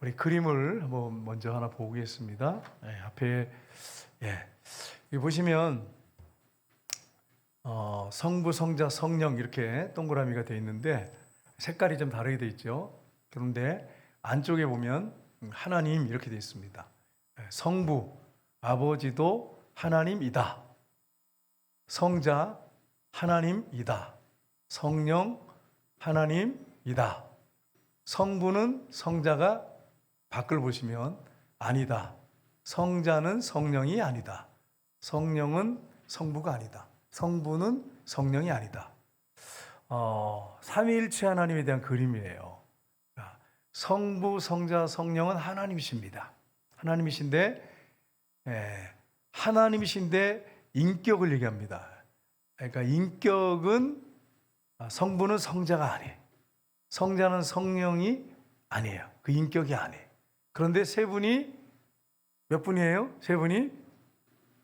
우리 그림을 먼저 하나 보겠습니다. 앞에 여기 보시면 성부, 성자, 성령 이렇게 동그라미가 되어 있는데 색깔이 좀 다르게 되어 있죠. 그런데 안쪽에 보면 하나님 이렇게 되어 있습니다. 성부, 아버지도 하나님이다. 성자, 하나님이다. 성령, 하나님이다. 성부는 성자가 밖을 보시면 아니다. 성자는 성령이 아니다. 성령은 성부가 아니다. 성부는 성령이 아니다. 삼위일체 하나님에 대한 그림이에요. 성부, 성자, 성령은 하나님이십니다. 하나님이신데 인격을 얘기합니다. 그러니까 인격은 성부는 성자가 아니에요. 성자는 성령이 아니에요. 그 인격이 아니에요. 그런데 세 분이 몇 분이에요? 세 분이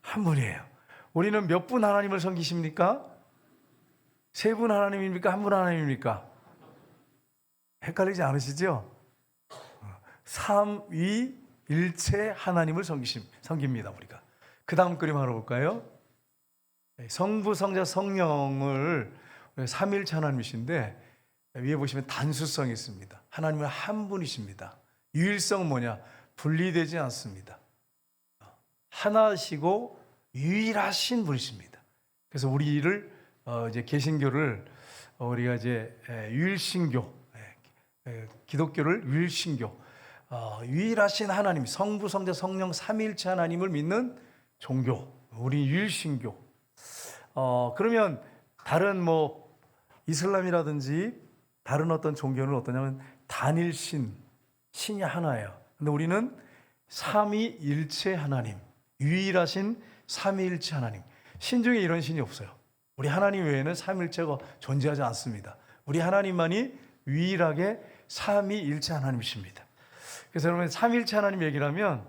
한 분이에요. 우리는 몇 분 하나님을 섬기십니까? 세 분 하나님입니까? 한 분 하나님입니까? 헷갈리지 않으시죠? 삼위일체 하나님을 섬깁니다. 우리가. 그 다음 그림 하나 볼까요? 성부, 성자, 성령을 삼위일체 하나님이신데 위에 보시면 단수성이 있습니다. 하나님은 한 분이십니다. 유일성은 뭐냐? 분리되지 않습니다. 하나시고 유일하신 분이십니다. 그래서 우리를 이제 개신교를 우리가 이제 유일신교, 기독교를 유일신교, 유일하신 하나님, 성부, 성자, 성령 삼위일체 하나님을 믿는 종교, 우리 유일신교. 그러면 다른 이슬람이라든지 다른 어떤 종교는 어떠냐면 단일신, 신이 하나예요. 근데 우리는 삼위일체 하나님, 유일하신 삼위일체 하나님. 신 중에 이런 신이 없어요. 우리 하나님 외에는 삼위일체가 존재하지 않습니다. 우리 하나님만이 유일하게 삼위일체 하나님이십니다. 그래서 여러분 삼위일체 하나님 얘기를 하면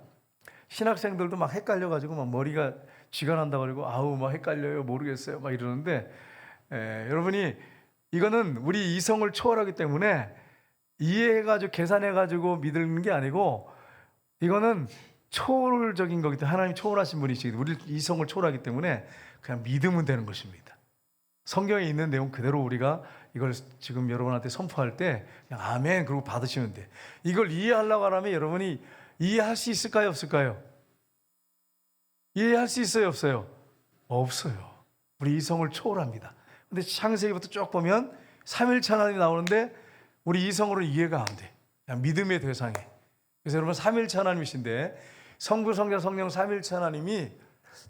신학생들도 막 헷갈려가지고 막 머리가 쥐가 난다고 그러고 막 헷갈려요, 모르겠어요 막 이러는데 여러분이 이거는 우리 이성을 초월하기 때문에 이해해가지고 계산해가지고 믿는 게 아니고 이거는 초월적인 거기 때문에 하나님이 초월하신 분이시기 때문에 우리 이성을 초월하기 때문에 그냥 믿으면 되는 것입니다. 성경에 있는 내용 그대로 우리가 이걸 지금 여러분한테 선포할 때 그냥 아멘 그러고 받으시면 돼. 이걸 이해하려고 하면 여러분이 이해할 수 있을까요? 없을까요? 이해할 수 있어요? 없어요? 없어요. 우리 이성을 초월합니다. 근데 창세기부터 쭉 보면 삼일체 하나님이 나오는데 우리 이성으로는 이해가 안 돼. 그냥 믿음의 대상에. 그래서 여러분 삼일체 하나님이신데 성부, 성자, 성령 삼일체 하나님이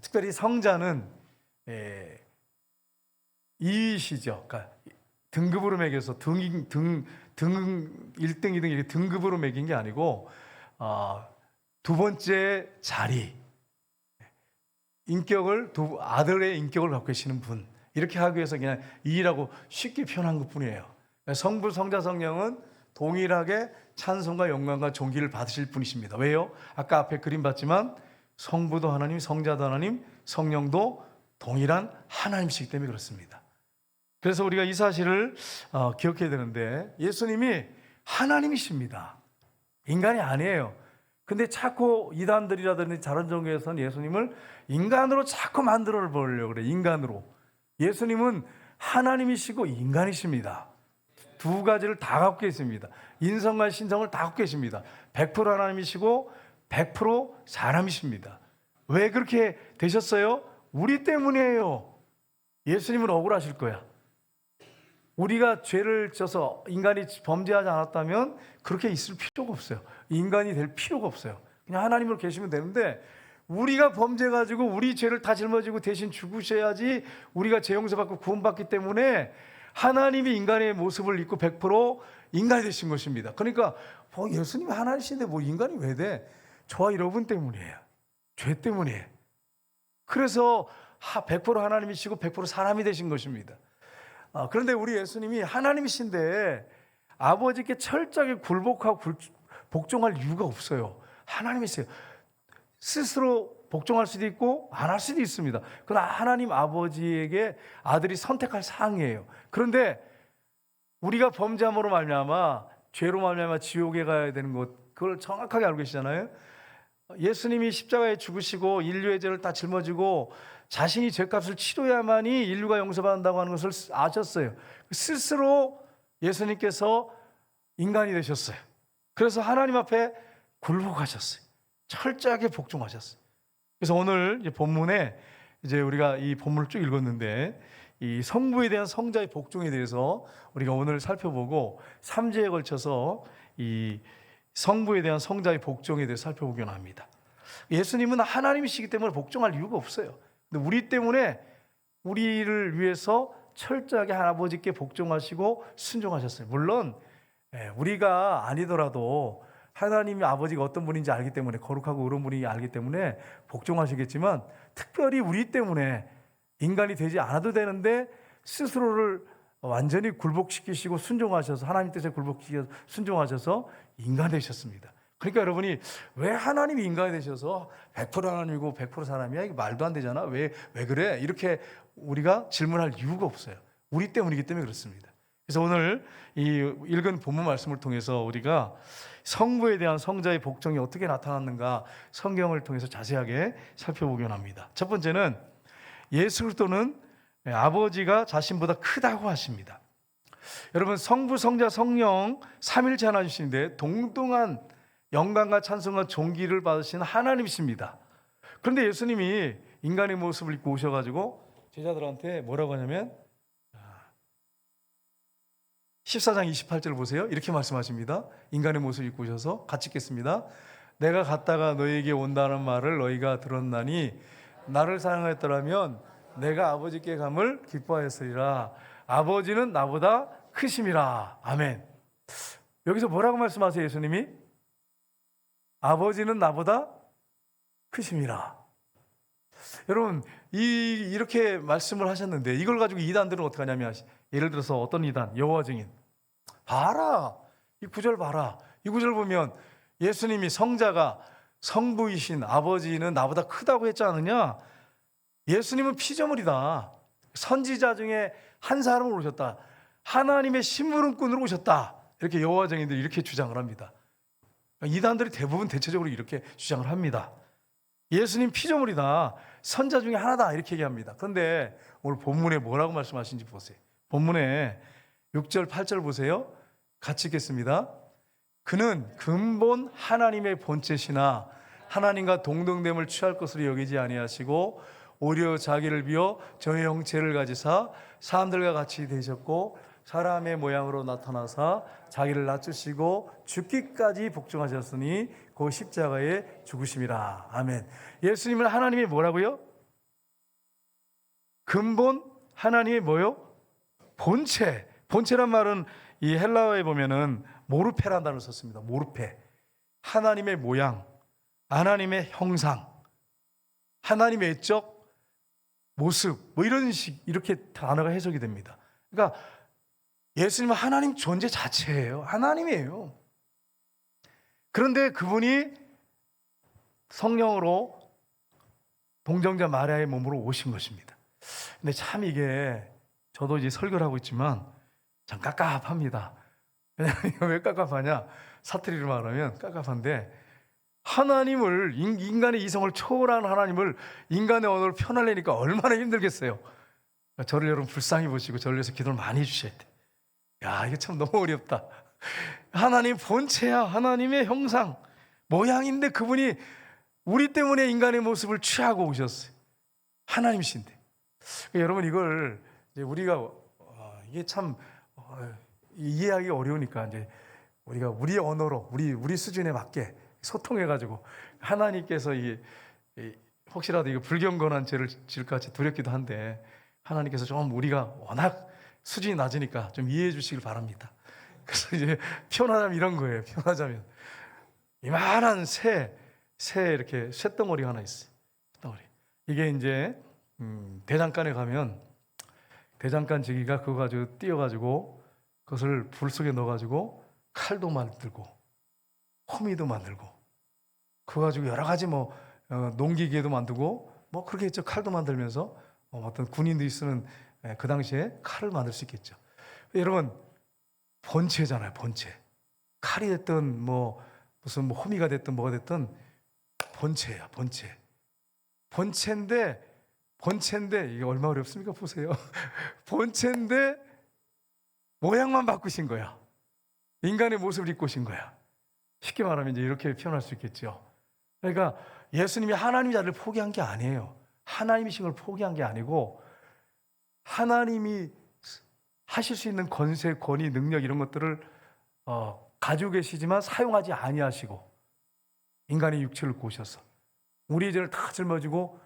특별히 성자는 이시죠. 그러니까 등급으로 매겨서 등 1등, 2등 이렇게 등급으로 매긴 게 아니고 두 번째 자리 인격을 아들의 인격을 갖고 계시는 분 이렇게 하기 위해서 그냥 이라고 쉽게 표현한 것뿐이에요. 성부, 성자, 성령은 동일하게 찬송과 영광과 존귀를 받으실 분이십니다. 왜요? 아까 앞에 그림 봤지만 성부도 하나님, 성자도 하나님, 성령도 동일한 하나님이시기 때문에 그렇습니다. 그래서 우리가 이 사실을 기억해야 되는데 예수님이 하나님이십니다. 인간이 아니에요. 근데 자꾸 이단들이라든지 다른 종교에서는 예수님을 인간으로 자꾸 만들어 보려고 그래요. 인간으로. 예수님은 하나님이시고 인간이십니다. 두 가지를 다 갖고 계십니다. 인성과 신성을 다 갖고 계십니다. 100% 하나님이시고 100% 사람이십니다. 왜 그렇게 되셨어요? 우리 때문이에요. 예수님은 억울하실 거야. 우리가 죄를 져서 인간이 범죄하지 않았다면 그렇게 있을 필요가 없어요. 인간이 될 필요가 없어요. 그냥 하나님으로 계시면 되는데 우리가 범죄가지고 우리 죄를 다 짊어지고 대신 죽으셔야지 우리가 죄 용서받고 구원받기 때문에 하나님이 인간의 모습을 입고 100% 인간이 되신 것입니다. 그러니까 예수님이 하나님이신데 인간이 왜 돼? 저와 여러분 때문이에요. 죄 때문이에요. 그래서 100% 하나님이시고 100% 사람이 되신 것입니다. 그런데 우리 예수님이 하나님이신데 아버지께 철저하게 굴복하고 복종할 이유가 없어요. 하나님이세요. 스스로 복종할 수도 있고 안 할 수도 있습니다. 그러나 하나님 아버지에게 아들이 선택할 사항이에요. 그런데 우리가 범죄함으로 말미암아 죄로 말미암아 지옥에 가야 되는 것 그걸 정확하게 알고 계시잖아요. 예수님이 십자가에 죽으시고 인류의 죄를 다 짊어지고 자신이 죄값을 치러야만이 인류가 용서받는다고 하는 것을 아셨어요. 스스로 예수님께서 인간이 되셨어요. 그래서 하나님 앞에 굴복하셨어요. 철저하게 복종하셨어요. 그래서 오늘 본문에 이제 우리가 이 본문을 쭉 읽었는데 이 성부에 대한 성자의 복종에 대해서 우리가 오늘 살펴보고 3주에 걸쳐서 이 성부에 대한 성자의 복종에 대해서 살펴보기로 합니다. 예수님은 하나님이시기 때문에 복종할 이유가 없어요. 근데 우리 때문에 우리를 위해서 철저하게 아버지께 복종하시고 순종하셨어요. 물론 우리가 아니더라도 하나님이 아버지가 어떤 분인지 알기 때문에 거룩하고 의로운 분인지 알기 때문에 복종하시겠지만 특별히 우리 때문에 인간이 되지 않아도 되는데 스스로를 완전히 굴복시키시고 순종하셔서 하나님 뜻에 굴복시켜서 순종하셔서 인간 되셨습니다. 그러니까 여러분이 왜 하나님이 인간이 되셔서 100% 하나님이고 100% 사람이야? 이게 말도 안 되잖아. 왜 그래? 이렇게 우리가 질문할 이유가 없어요. 우리 때문이기 때문에 그렇습니다. 그래서 오늘 이 읽은 본문 말씀을 통해서 우리가 성부에 대한 성자의 복종이 어떻게 나타났는가 성경을 통해서 자세하게 살펴보기로 합니다. 첫 번째는 예수 그리스도는 아버지가 자신보다 크다고 하십니다. 여러분 성부, 성자, 성령 삼일체 하나님이신데 동등한 영광과 찬송과 존귀를 받으신 하나님이십니다. 그런데 예수님이 인간의 모습을 입고 오셔가지고 제자들한테 뭐라고 하냐면 14장 28절 보세요. 이렇게 말씀하십니다. 인간의 모습을 입고 오셔서 같이 읽겠습니다. 내가 갔다가 너희에게 온다는 말을 너희가 들었나니 나를 사랑하였더라면 내가 아버지께 감을 기뻐하였으리라. 아버지는 나보다 크심이라. 아멘. 여기서 뭐라고 말씀하세요, 예수님이? 아버지는 나보다 크심이라. 여러분, 이렇게 말씀을 하셨는데 이걸 가지고 이단들은 어떻게 하냐면 예를 들어서 어떤 이단, 여호와 증인. 봐라. 이 구절 봐라. 이 구절 보면 예수님이 성자가 성부이신 아버지는 나보다 크다고 했지 않느냐? 예수님은 피조물이다. 선지자 중에 한 사람을 오셨다. 하나님의 심부름꾼으로 오셨다. 이렇게 여호와 증인들이 이렇게 주장을 합니다. 이단들이 대부분 대체적으로 이렇게 주장을 합니다. 예수님 피조물이다. 선자 중에 하나다. 이렇게 얘기합니다. 그런데 오늘 본문에 뭐라고 말씀하신지 보세요. 본문에 6절, 8절 보세요. 같이 읽겠습니다. 그는 근본 하나님의 본체시나 하나님과 동등됨을 취할 것으로 여기지 아니하시고 오히려 자기를 비워 저의 형체를 가지사 사람들과 같이 되셨고 사람의 모양으로 나타나사 자기를 낮추시고 죽기까지 복종하셨으니 그 십자가에 죽으심이라. 아멘. 예수님은 하나님이 뭐라고요? 근본 하나님의 뭐요? 본체. 본체란 말은 이 헬라어에 보면은 모르페라는 단어를 썼습니다. 모르페. 하나님의 모양, 하나님의 형상, 하나님의 외적 모습, 뭐 이런 이렇게 단어가 해석이 됩니다. 그러니까 예수님은 하나님 존재 자체예요. 하나님이에요. 그런데 그분이 성령으로 동정자 마리아의 몸으로 오신 것입니다. 근데 참 이게 저도 이제 설교를 하고 있지만 참 깝깝합니다. 왜 깝깝하냐? 사투리로 말하면 깝깝한데 하나님을 인간의 이성을 초월한 하나님을 인간의 언어로 표현하려니까 얼마나 힘들겠어요. 저를 여러분 불쌍히 보시고 저를 위해서 기도를 많이 해주셔야 돼. 야, 이게 참 너무 어렵다. 하나님 본체야. 하나님의 형상 모양인데 그분이 우리 때문에 인간의 모습을 취하고 오셨어요. 하나님이신데 여러분 이걸 이제 우리가 이게 참 이해하기 어려우니까 이제 우리가 우리 언어로 우리 수준에 맞게 소통해가지고 하나님께서 혹시라도 이거 불경건한 죄를 지을까 두렵기도 한데 하나님께서 좀 우리가 워낙 수준이 낮으니까 좀 이해해 주시길 바랍니다. 그래서 이제 표현하자면 이런 거예요. 표현하자면 이만한 새 이렇게 쇳덩어리가 하나 있어요. 쇳덩어리. 이게 이제 대장간에 가면 대장간 지기가 그거 가지고 띄어가지고 그것을 불 속에 넣어가지고 칼도 만들고 호미도 만들고 그거 가지고 여러 가지 농기계도 만들고 그렇게 했죠. 칼도 만들면서 어떤 군인들이 쓰는 그 당시에 칼을 만들 수 있겠죠. 여러분 본체잖아요. 본체. 칼이 됐든 무슨 뭐 호미가 됐든 뭐가 됐든 본체야, 본체. 본체인데 이게 얼마나 어렵습니까? 보세요. 본체인데 모양만 바꾸신 거야. 인간의 모습을 입고 오신 거야. 쉽게 말하면 이제 이렇게 표현할 수 있겠죠. 그러니까 예수님이 하나님의 자리를 포기한 게 아니에요. 하나님이신 걸 포기한 게 아니고 하나님이 하실 수 있는 권세, 권위, 능력 이런 것들을 가지고 계시지만 사용하지 아니하시고 인간의 육체를 고셔서 우리의 죄를 다 짊어지고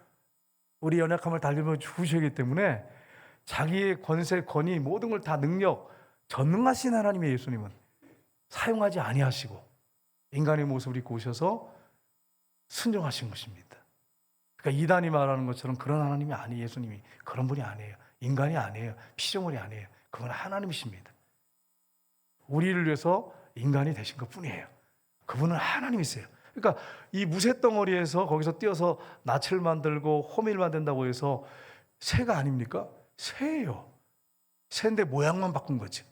우리 연약함을 다 짊어지기 때문에 자기의 권세, 권위, 모든 걸 다 능력, 전능하신 하나님의 예수님은 사용하지 아니하시고 인간의 모습을 입고 오셔서 순종하신 것입니다. 그러니까 이단이 말하는 것처럼 그런 하나님이 아니에요. 예수님이 그런 분이 아니에요. 인간이 아니에요. 피조물이 아니에요. 그건 하나님이십니다. 우리를 위해서 인간이 되신 것뿐이에요. 그분은 하나님이세요. 그러니까 이 무쇠덩어리에서 거기서 띄어서 낯을 만들고 호미를 만든다고 해서 새가 아닙니까? 새예요. 새인데 모양만 바꾼 거지.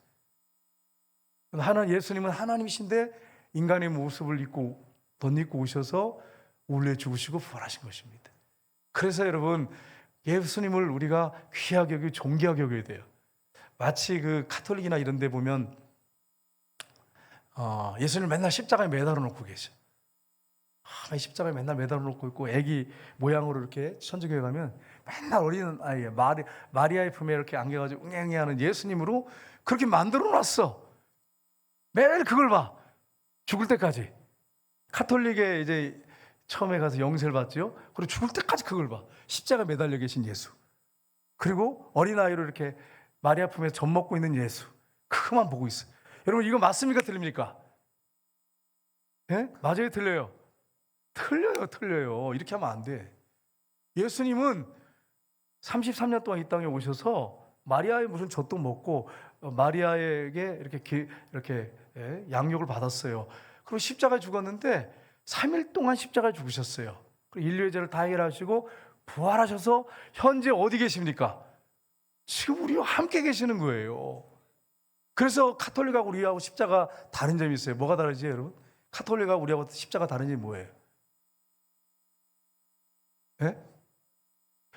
예수님은 하나님이신데 인간의 모습을 입고 덧입고 오셔서 우리를 위해 죽으시고 부활하신 것입니다. 그래서 여러분 예수님을 우리가 귀하게 여기고 존귀하게 여겨야 돼요. 마치 그 가톨릭이나 이런 데 보면 예수님을 맨날 십자가에 매달아 놓고 계셔. 십자가에 맨날 매달아 놓고 있고 애기 모양으로 이렇게 천주교에 가면 맨날 어린 아이 마리아의 품에 이렇게 안겨가지고 웅행해하는 예수님으로 그렇게 만들어 놨어. 매일 그걸 봐. 죽을 때까지. 가톨릭에 이제 처음에 가서 영세를 받죠. 그리고 죽을 때까지 그걸 봐. 십자가 매달려 계신 예수. 그리고 어린아이로 이렇게 마리아 품에 젖 먹고 있는 예수. 그것만 보고 있어. 여러분 이거 맞습니까? 틀립니까? 예? 맞아요? 틀려요? 틀려요. 이렇게 하면 안 돼. 예수님은 33년 동안 이 땅에 오셔서 마리아의 무슨 젖도 먹고 마리아에게 이렇게 양육을 받았어요. 그리고 십자가에 죽었는데 3일 동안 십자가에 죽으셨어요. 그리고 인류의 죄를 다 해결하시고 부활하셔서 현재 어디 계십니까? 지금 우리와 함께 계시는 거예요. 그래서 가톨릭하고 우리하고 십자가 다른 점이 있어요. 뭐가 다르지 여러분? 가톨릭하고 우리하고 십자가 다른 점이 뭐예요? 예?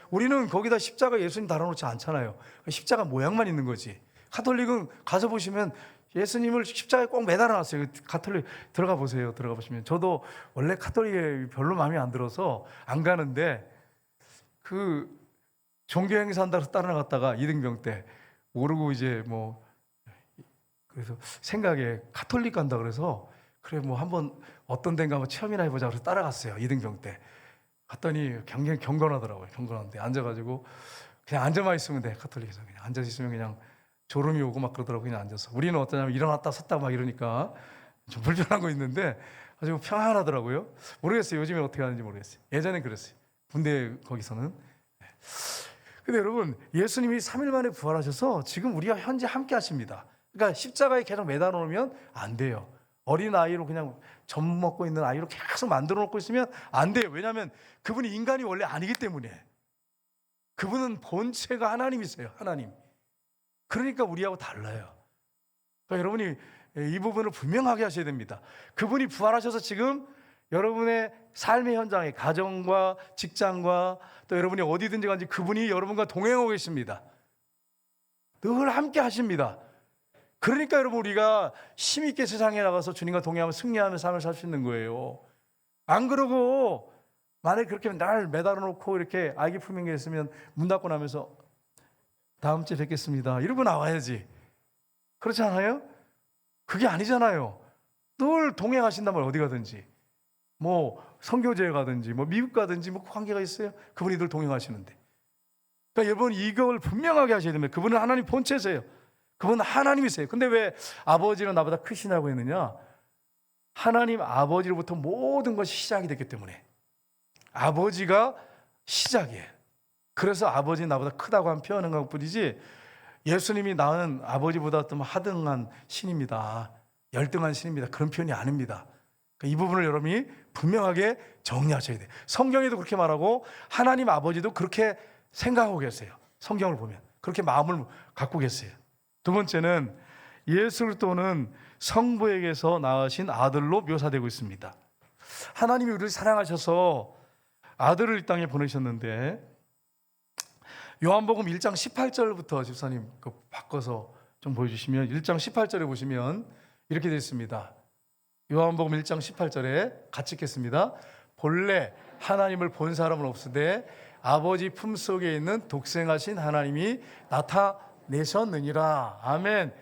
우리는 거기다 십자가 예수님 달아놓지 않잖아요. 십자가 모양만 있는 거지. 가톨릭은 가서 보시면 예수님을 십자가에 꼭 매달아놨어요. 가톨릭 들어가 보세요. 들어가 보시면 저도 원래 가톨릭에 별로 마음에 안 들어서 안 가는데 그 종교 행사 한다고 따라나갔다가 이등병 때 모르고 이제 뭐 그래서 생각에 가톨릭 간다 그래서 그래 뭐 한번 어떤 데인가 한번 체험이나 해보자 그래서 따라갔어요. 이등병 때 갔더니 굉장히 경건하더라고요. 경건한데 앉아가지고 그냥 앉아만 있으면 돼. 가톨릭에서 그냥 앉아 있으면 그냥 졸음이 오고 막 그러더라고. 그냥 앉아서. 우리는 어떠냐면 일어났다 섰다 막 이러니까 좀 불편한 거 있는데 아주 평안하더라고요. 모르겠어요. 요즘에 어떻게 하는지 모르겠어요. 예전엔 그랬어요. 군대 거기서는. 근데 여러분 예수님이 3일 만에 부활하셔서 지금 우리가 현재 함께 하십니다. 그러니까 십자가에 계속 매달아 놓으면 안 돼요. 어린 아이로 그냥 젖 먹고 있는 아이로 계속 만들어 놓고 있으면 안 돼요. 왜냐하면 그분이 인간이 원래 아니기 때문에. 그분은 본체가 하나님이세요. 하나님. 그러니까 우리하고 달라요. 그러니까 여러분이 이 부분을 분명하게 하셔야 됩니다. 그분이 부활하셔서 지금 여러분의 삶의 현장에 가정과 직장과 또 여러분이 어디든지 간지 그분이 여러분과 동행하고 계십니다. 늘 함께 하십니다. 그러니까 여러분 우리가 힘있게 세상에 나가서 주님과 동행하며 승리하는 삶을 살 수 있는 거예요. 안 그러고 만약에 그렇게 날 매달아 놓고 이렇게 아기 품에 있으면 문 닫고 나면서 다음 주에 뵙겠습니다 이러고 나와야지. 그렇지 않아요? 그게 아니잖아요. 늘 동행하신단 말이에요. 어디 가든지 뭐 선교제에 가든지 뭐 미국 가든지 뭐 관계가 있어요. 그분이 늘 동행하시는데. 그러니까 여러분 이걸 분명하게 하셔야 됩니다. 그분은 하나님 본체세요. 그분은 하나님이세요. 근데 왜 아버지는 나보다 크시냐고 했느냐? 하나님 아버지로부터 모든 것이 시작이 됐기 때문에 아버지가 시작이에요. 그래서 아버지는 나보다 크다고 하면 표현한 것뿐이지 예수님이 나는 아버지보다 좀 하등한 신입니다. 열등한 신입니다. 그런 표현이 아닙니다. 이 부분을 여러분이 분명하게 정리하셔야 돼요. 성경에도 그렇게 말하고 하나님 아버지도 그렇게 생각하고 계세요. 성경을 보면 그렇게 마음을 갖고 계세요. 두 번째는 예수 그리스도는 성부에게서 낳으신 아들로 묘사되고 있습니다. 하나님이 우리를 사랑하셔서 아들을 이 땅에 보내셨는데, 요한복음 1장 18절부터 집사님 바꿔서 좀 보여주시면, 1장 18절에 보시면 이렇게 되어 있습니다. 요한복음 1장 18절에 같이 읽겠습니다. 본래 하나님을 본 사람은 없으되 아버지 품속에 있는 독생하신 하나님이 나타내셨느니라. 아멘.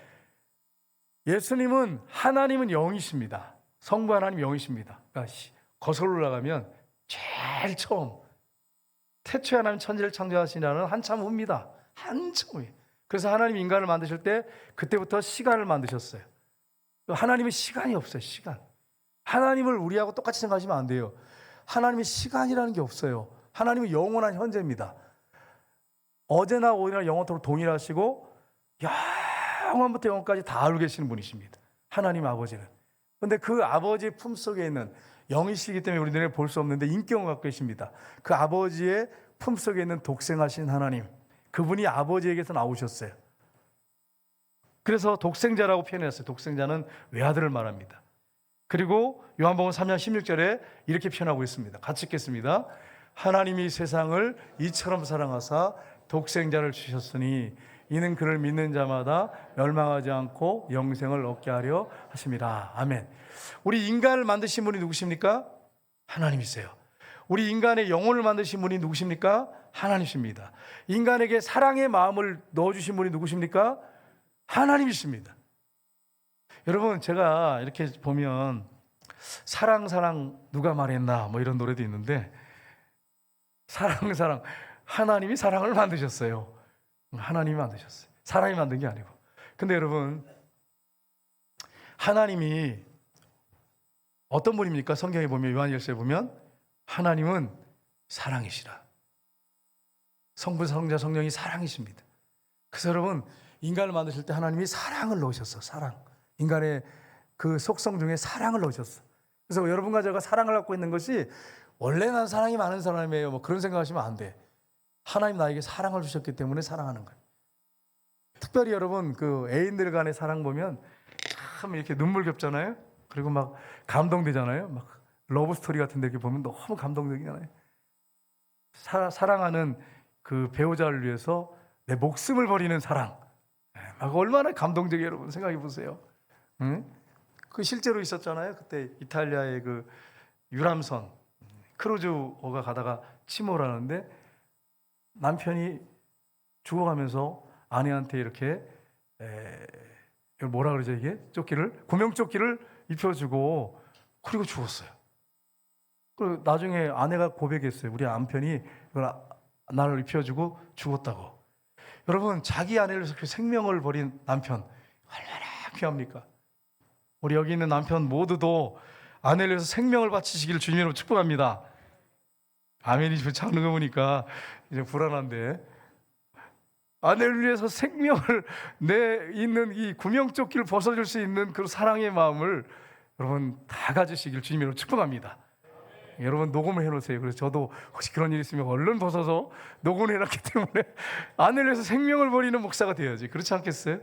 예수님은, 하나님은 영이십니다. 성부 하나님 영이십니다. 그러니까 거슬러 올라가면 제일 처음 태초에 하나님 천지를 창조하시라는 한참 후입니다. 한참 후에. 그래서 하나님 인간을 만드실 때 그때부터 시간을 만드셨어요. 하나님은 시간이 없어요. 시간. 하나님을 우리하고 똑같이 생각하시면 안 돼요. 하나님의 시간이라는 게 없어요. 하나님은 영원한 현재입니다. 어제나 오늘이나 영원토록 동일하시고 영원부터 영원까지 다 알고 계시는 분이십니다. 하나님 아버지는. 그런데 그 아버지의 품속에 있는 영이시기 때문에 우리 눈에 볼 수 없는데 인격을 갖고 계십니다. 그 아버지의 품속에 있는 독생하신 하나님, 그분이 아버지에게서 나오셨어요. 그래서 독생자라고 표현했어요. 독생자는 외아들을 말합니다. 그리고 요한복음 3장 16절에 이렇게 표현하고 있습니다. 같이 읽겠습니다. 하나님이 세상을 이처럼 사랑하사 독생자를 주셨으니 이는 그를 믿는 자마다 멸망하지 않고 영생을 얻게 하려 하심이라. 아멘. 우리 인간을 만드신 분이 누구십니까? 하나님이세요. 우리 인간의 영혼을 만드신 분이 누구십니까? 하나님이십니다. 인간에게 사랑의 마음을 넣어주신 분이 누구십니까? 하나님이십니다. 여러분, 제가 이렇게 보면 사랑 누가 말했나 뭐 이런 노래도 있는데, 사랑 하나님이 사랑을 만드셨어요. 하나님이 만드셨어요. 사람이 만든 게 아니고. 근데 여러분, 하나님이 어떤 분입니까? 성경에 보면, 요한일서에 보면 하나님은 사랑이시라. 성부, 성자, 성령이 사랑이십니다. 그래서 여러분, 인간을 만드실 때 하나님이 사랑을 넣으셨어. 사랑. 인간의 그 속성 중에 사랑을 넣으셨어. 그래서 여러분과 제가 사랑을 갖고 있는 것이 원래 난 사랑이 많은 사람이에요, 뭐 그런 생각하시면 안 돼. 하나님 나에게 사랑을 주셨기 때문에 사랑하는 거예요. 특별히 여러분, 그 애인들 간의 사랑 보면 참 이렇게 눈물겹잖아요. 그리고 막 감동되잖아요. 막 러브 스토리 같은 데 이렇게 보면 너무 감동적이잖아요. 사랑하는 그 배우자를 위해서 내 목숨을 버리는 사랑, 막 얼마나 감동적이에요. 여러분 생각해 보세요. 응? 그 실제로 있었잖아요. 그때 이탈리아의 그 유람선 크루즈가 가다가 침몰 하는데 남편이 죽어가면서 아내한테 이렇게 이걸 뭐라 그러죠, 이게? 구명조끼를 입혀주고, 그리고 죽었어요. 그리고 나중에 아내가 고백했어요. 우리 남편이 이걸 나를 입혀주고 죽었다고. 여러분, 자기 아내를 위해서 생명을 버린 남편 얼마나 귀합니까? 우리 여기 있는 남편 모두도 아내를 위해서 생명을 바치시기를 주님으로 축복합니다. 아멘이 좋지 않은 거 보니까 이제 불안한데, 아내를 위해서 생명을 내 있는 이 구명조끼를 벗어줄 수 있는 그 사랑의 마음을 여러분 다 가지시길 주님으로 축복합니다. 여러분 녹음을 해놓으세요. 그래서 저도 혹시 그런 일 있으면 얼른 벗어서 녹음을 해놨기 때문에 아내를 위해서 생명을 버리는 목사가 되어야지. 그렇지 않겠어요?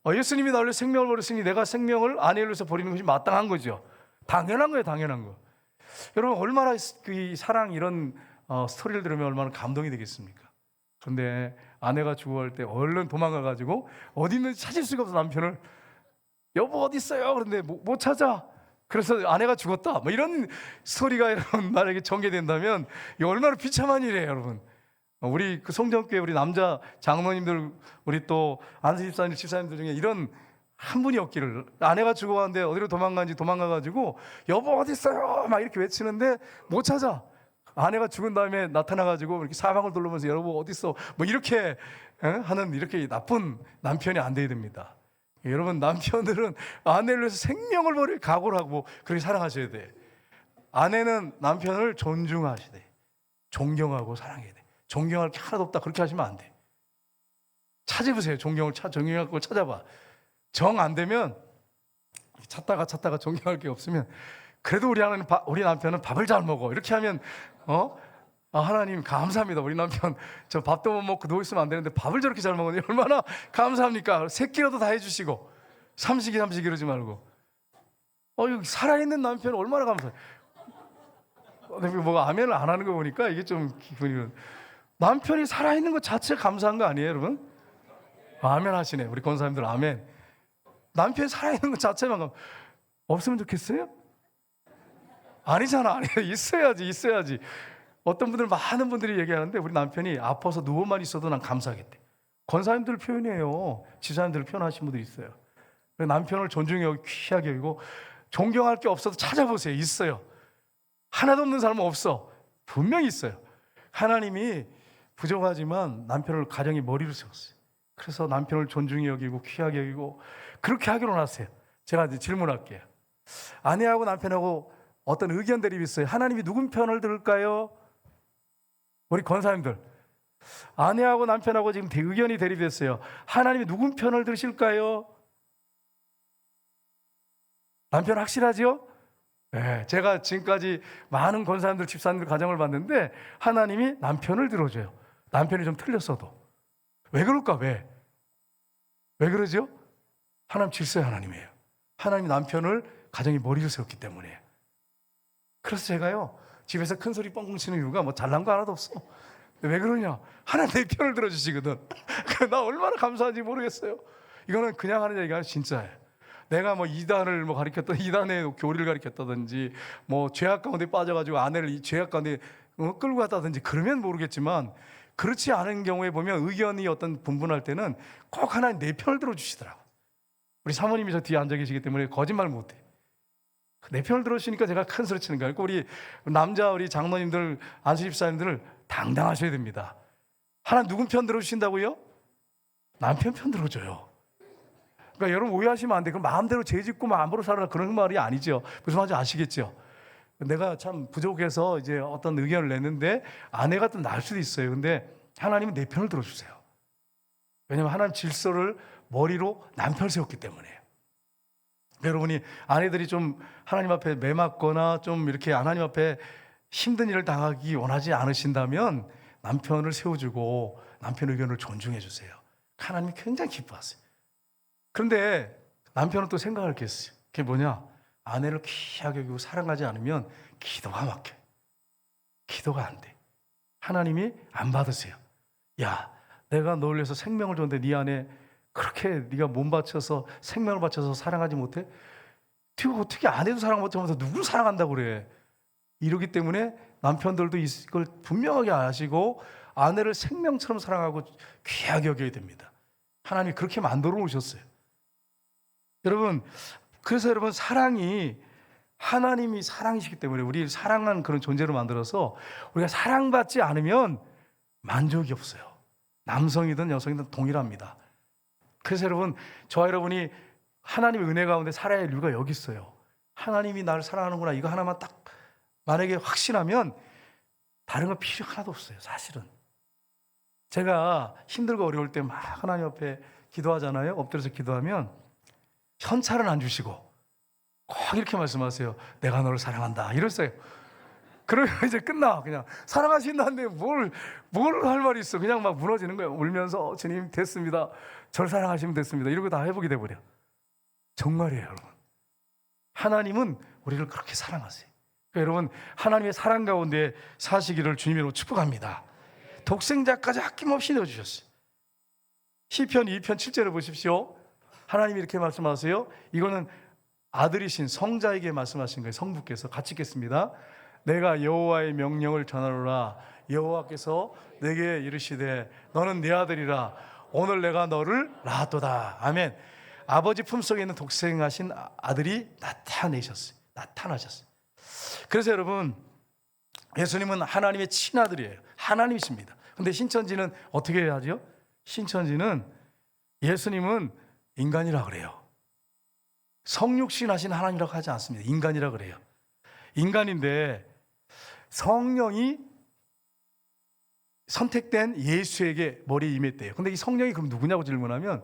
예수님이 나를 위해서 생명을 버렸으니 내가 생명을 아내를 위해서 버리는 것이 마땅한 거죠. 당연한 거예요. 당연한 거. 여러분 얼마나 그 사랑 이런 스토리를 들으면 얼마나 감동이 되겠습니까? 그런데 아내가 죽어갈 때 얼른 도망가가지고 어디 있는지 찾을 수가 없어. 남편을 여보 어디 있어요? 그런데 못 찾아. 그래서 아내가 죽었다. 뭐 이런 스토리가 여러분 만약에 전개된다면 이거 얼마나 비참한 일이에요, 여러분. 우리 그 성전교회 우리 남자 장로님들, 우리 또 안수 집사님, 집사님들 중에 이런 한 분이 없기를. 아내가 죽어가는데 어디로 도망가가지고 여보 어디 있어요? 막 이렇게 외치는데 못 찾아. 아내가 죽은 다음에 나타나가지고 이렇게 사방을 둘러보면서 여보 어디 있어? 뭐 이렇게 하는 이렇게 나쁜 남편이 안 돼야 됩니다. 여러분 남편들은 아내를 위해서 생명을 버릴 각오를 하고 그렇게 사랑하셔야 돼. 아내는 남편을 존중하셔야 돼. 존경하고 사랑해야 돼. 존경할 게 하나도 없다 그렇게 하시면 안 돼. 찾아보세요. 존경할 걸 찾아봐. 정 안 되면 찾다가 존경할 게 없으면 그래도 우리 남편은 밥을 잘 먹어 이렇게 하면 하나님 감사합니다. 우리 남편 저 밥도 못 먹고 누워 있으면 안 되는데 밥을 저렇게 잘 먹으니 얼마나 감사합니까? 세 끼라도 다 해주시고 삼식이 이러지 말고. 이거 살아있는 남편 얼마나 감사해. 뭐가 아멘을 안 하는 거 보니까 이게 좀 기분이. 남편이 살아있는 것 자체가 감사한 거 아니에요, 여러분? 아멘 하시네. 우리 권사님들 아멘. 남편이 살아있는 것 자체만 없으면 좋겠어요? 아니잖아. 아니에요. 있어야지. 어떤 분들, 많은 분들이 얘기하는데 우리 남편이 아파서 누워만 있어도 난 감사하겠대. 권사님들 표현이에요. 지사님들 표현하신 분들이 있어요. 남편을 존중해 여기고 귀하게 여기고 존경할 게 없어도 찾아보세요. 있어요. 하나도 없는 사람은 없어. 분명히 있어요. 하나님이 부족하지만 남편을 가정의 머리로 세웠어요. 그래서 남편을 존중히 여기고 귀하게 여기고 그렇게 하기로 놨어요. 제가 이제 질문할게요. 아내하고 남편하고 어떤 의견 대립이 있어요. 하나님이 누군 편을 들을까요? 우리 권사님들, 아내하고 남편하고 지금 의견이 대립했어요. 하나님이 누군 편을 들으실까요? 남편 확실하죠? 네, 제가 지금까지 많은 권사님들, 집사님들 가정을 봤는데 하나님이 남편을 들어줘요. 남편이 좀 틀렸어도. 왜 그럴까? 왜 그러죠? 하나님 질서의 하나님이에요. 하나님이 남편을 가정의 머리로 세웠기 때문에. 그래서 제가요, 집에서 큰 소리 뻥뻥 치는 이유가 뭐 잘난 거 하나도 없어. 왜 그러냐? 하나님 내 편을 들어주시거든. 나 얼마나 감사한지 모르겠어요. 이거는 그냥 하는 얘기가 아니라 진짜예요. 내가 뭐 이단을 가리켰던, 이단의 교리를 가리켰다든지, 뭐 죄악 가운데 빠져가지고 아내를 이 죄악 가운데 끌고 갔다든지 그러면 모르겠지만, 그렇지 않은 경우에 보면 의견이 어떤 분분할 때는 꼭 하나님 내 편을 들어주시더라고. 우리 사모님이 저 뒤에 앉아 계시기 때문에 거짓말 못해. 내 편을 들어주시니까 제가 큰 소리 치는 거예요. 우리 남자 우리 장로님들, 안수집사님들 당당하셔야 됩니다. 하나님 누군 편 들어주신다고요? 남편 편 들어줘요. 그러니까 여러분 오해하시면 안 돼. 그럼 마음대로 죄짓고 마음대로 살아라 그런 말이 아니죠. 무슨 말인지 아시겠죠? 내가 참 부족해서 이제 어떤 의견을 냈는데 아내가 또 날 수도 있어요. 근데 하나님은 내 편을 들어주세요. 왜냐하면 하나님 질서를 머리로 남편을 세웠기 때문에. 여러분이 아내들이 좀 하나님 앞에 매맞거나 좀 이렇게 하나님 앞에 힘든 일을 당하기 원하지 않으신다면 남편을 세워주고 남편 의견을 존중해 주세요. 하나님이 굉장히 기뻐하세요. 그런데 남편은 또 생각할 게 있어요. 그게 뭐냐? 아내를 귀하게 여기고 사랑하지 않으면 기도가 막혀요. 기도가 안 돼. 하나님이 안 받으세요. 야, 내가 널 위해서 생명을 줬는데 네 안에 그렇게 네가 몸 바쳐서 생명을 바쳐서 사랑하지 못해? 네가 어떻게 아내도 사랑 못하면서 누구를 사랑한다고 그래? 이러기 때문에 남편들도 이걸 분명하게 아시고 아내를 생명처럼 사랑하고 귀하게 여겨야 됩니다. 하나님이 그렇게 만들어 놓으셨어요. 여러분, 그래서 여러분 사랑이 하나님이 사랑이시기 때문에 우리 사랑하는 그런 존재로 만들어서 우리가 사랑받지 않으면 만족이 없어요. 남성이든 여성이든 동일합니다. 그래서 여러분, 저와 여러분이 하나님의 은혜 가운데 살아야 할 이유가 여기 있어요. 하나님이 나를 사랑하는구나, 이거 하나만 딱 만약에 확신하면 다른 거 필요 하나도 없어요. 사실은 제가 힘들고 어려울 때 막 하나님 앞에 기도하잖아요. 엎드려서 기도하면 현찰은 안 주시고 꼭 이렇게 말씀하세요. 내가 너를 사랑한다 이랬어요. 그러면 이제 끝나. 그냥 사랑하신다는데 뭘 할 말이 있어. 그냥 막 무너지는 거예요. 울면서 주님 됐습니다, 저를 사랑하시면 됐습니다, 이러고 다 회복이 돼버려. 정말이에요. 여러분, 하나님은 우리를 그렇게 사랑하세요. 그러니까 여러분, 하나님의 사랑 가운데 사시기를 주님으로 축복합니다. 독생자까지 아낌없이 넣어주셨어요. 시편 2편 7절을 보십시오. 하나님이 이렇게 말씀하세요. 이거는 아들이신 성자에게 말씀하신 거예요. 성부께서. 같이 읽겠습니다. 내가 여호와의 명령을 전하노라. 여호와께서 내게 이르시되 너는 내 아들이라. 오늘 내가 너를 낳았도다. 아멘. 아버지 품속에 있는 독생하신 아들이 나타나셨어요. 그래서 여러분, 예수님은 하나님의 친아들이에요. 하나님이십니다. 근데 신천지는 어떻게 해야 하죠? 신천지는 예수님은 인간이라 그래요. 성육신 하신 하나님이라고 하지 않습니다. 인간이라 그래요. 인간인데 성령이 선택된 예수에게 머리에 임했대요. 근데 이 성령이 그럼 누구냐고 질문하면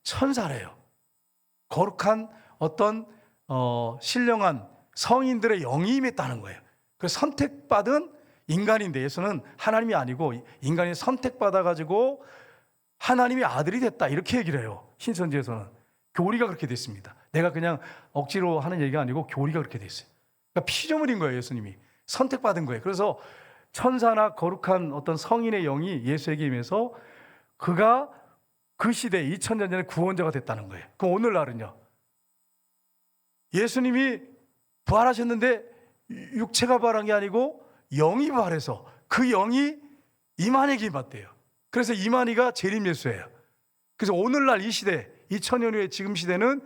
천사래요. 거룩한 어떤 신령한 성인들의 영이 임했다는 거예요. 그래서 선택받은 인간인데 예수는 하나님이 아니고 인간이 선택받아가지고 하나님의 아들이 됐다, 이렇게 얘기를 해요. 신천지에서는. 교리가 그렇게 됐습니다. 내가 그냥 억지로 하는 얘기가 아니고 교리가 그렇게 됐어요. 그러니까 피조물인 거예요. 예수님이 선택받은 거예요. 그래서 천사나 거룩한 어떤 성인의 영이 예수에게 임해서 그가 그 시대 2000년 전에 구원자가 됐다는 거예요. 그럼 오늘날은요, 예수님이 부활하셨는데 육체가 부활한 게 아니고 영이 부활해서 그 영이 이만희에게 임했대요. 그래서 이만희가 재림 예수예요. 그래서 오늘날 이 시대 2000년 후에 지금 시대는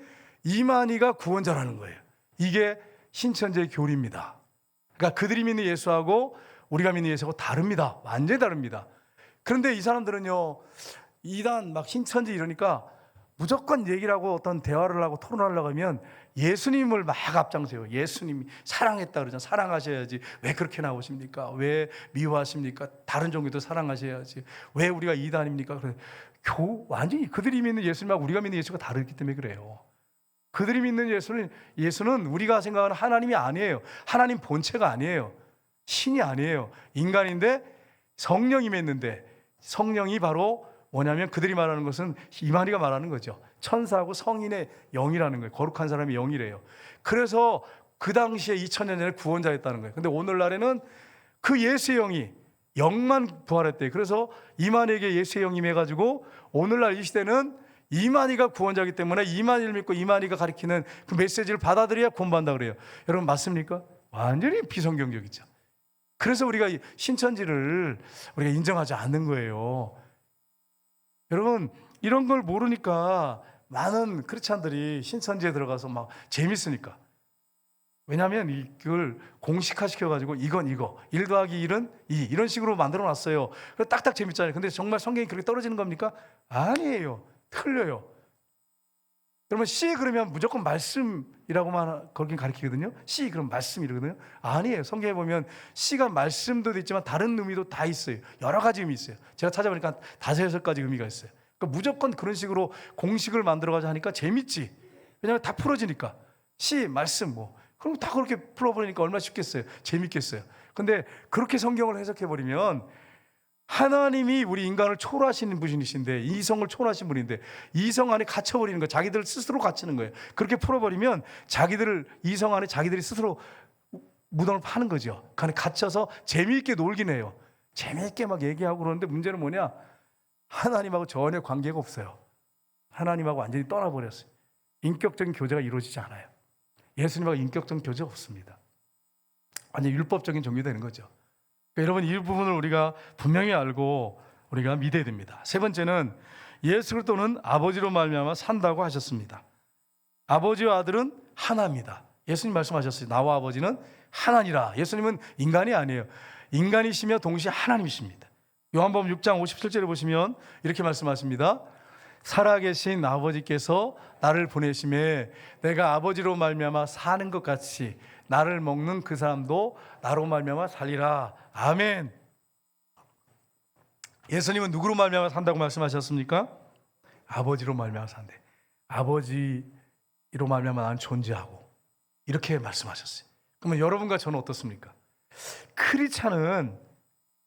이만희가 구원자라는 거예요. 이게 신천지의 교리입니다. 그러니까 그들이 믿는 예수하고 우리가 믿는 예수하고 다릅니다. 완전히 다릅니다. 그런데 이 사람들은요, 이단 막 신천지 이러니까 무조건 얘기를 하고 어떤 대화를 하고 토론하려고 하면 예수님을 막 앞장서요. 예수님이 사랑했다 그러잖아요. 사랑하셔야지. 왜 그렇게 나오십니까? 왜 미워하십니까? 다른 종교도 사랑하셔야지. 왜 우리가 이단입니까? 완전히 그들이 믿는 예수님하고 우리가 믿는 예수가 다르기 때문에 그래요. 그들이 믿는 예수는 우리가 생각하는 하나님이 아니에요. 하나님 본체가 아니에요. 신이 아니에요. 인간인데 성령이 맺는데, 성령이 바로 뭐냐면 그들이 말하는 것은 이만희가 말하는 거죠. 천사하고 성인의 영이라는 거예요. 거룩한 사람의 영이래요. 그래서 그 당시에 2000년 전에 구원자였다는 거예요. 근데 오늘날에는 그 예수의 영이 영만 부활했대요. 그래서 이만희에게 예수의 영이 임해가지고 오늘날 이 시대는 이만희가 구원자이기 때문에 이만희를 믿고 이만희가 가리키는 그 메시지를 받아들여야 구원받는다 그래요. 여러분 맞습니까? 완전히 비성경적이죠. 그래서 우리가 신천지를 우리가 인정하지 않는 거예요. 여러분 이런 걸 모르니까 많은 크리스찬들이 신천지에 들어가서 막 재밌으니까. 왜냐하면 이걸 공식화 시켜가지고 이건 이거 1 더하기 1은 2 이런 식으로 만들어놨어요. 그래서 딱딱 재밌잖아요. 근데 정말 성경이 그렇게 떨어지는 겁니까? 아니에요. 틀려요. 그러면 C 그러면 무조건 말씀이라고만 거긴 가르치거든요. C 그럼 말씀이거든요. 아니에요. 성경에 보면 C가 말씀도 있지만 다른 의미도 다 있어요. 여러 가지 의미 있어요. 제가 찾아보니까 5-6가지 의미가 있어요. 그러니까 무조건 그런 식으로 공식을 만들어가지고 하니까 재밌지. 왜냐하면 다 풀어지니까. C 말씀 뭐 그럼 다 그렇게 풀어버리니까 얼마나 쉽겠어요. 재밌겠어요. 근데 그렇게 성경을 해석해버리면 하나님이 우리 인간을 초월하시는 분이신데, 이성을 초월하신 분인데 이성 안에 갇혀버리는 거예요. 자기들 스스로 갇히는 거예요. 그렇게 풀어버리면 이성 안에 자기들이 스스로 무덤을 파는 거죠. 그 안에 갇혀서 재미있게 놀긴 해요. 재미있게 막 얘기하고 그러는데 문제는 뭐냐? 하나님하고 전혀 관계가 없어요. 하나님하고 완전히 떠나버렸어요. 인격적인 교제가 이루어지지 않아요. 예수님하고 인격적인 교제가 없습니다. 완전히 율법적인 종교 되는 거죠. 여러분 이 부분을 우리가 분명히 알고 우리가 믿어야 됩니다. 세 번째는 예수 그리스도는 아버지로 말미암아 산다고 하셨습니다. 아버지와 아들은 하나입니다. 예수님 말씀하셨어요. 나와 아버지는 하나니라. 예수님은 인간이 아니에요. 인간이시며 동시에 하나님이십니다. 요한복음 6장 57절에 보시면 이렇게 말씀하십니다. 살아계신 아버지께서 나를 보내심에 내가 아버지로 말미암아 사는 것 같이 나를 먹는 그 사람도 나로 말미암아 살리라. 아멘. 예수님은 누구로 말미암아 산다고 말씀하셨습니까? 아버지로 말미암아 산대. 아버지로 말미암아 나는 존재하고 이렇게 말씀하셨어요. 그러면 여러분과 저는 어떻습니까? 크리스찬은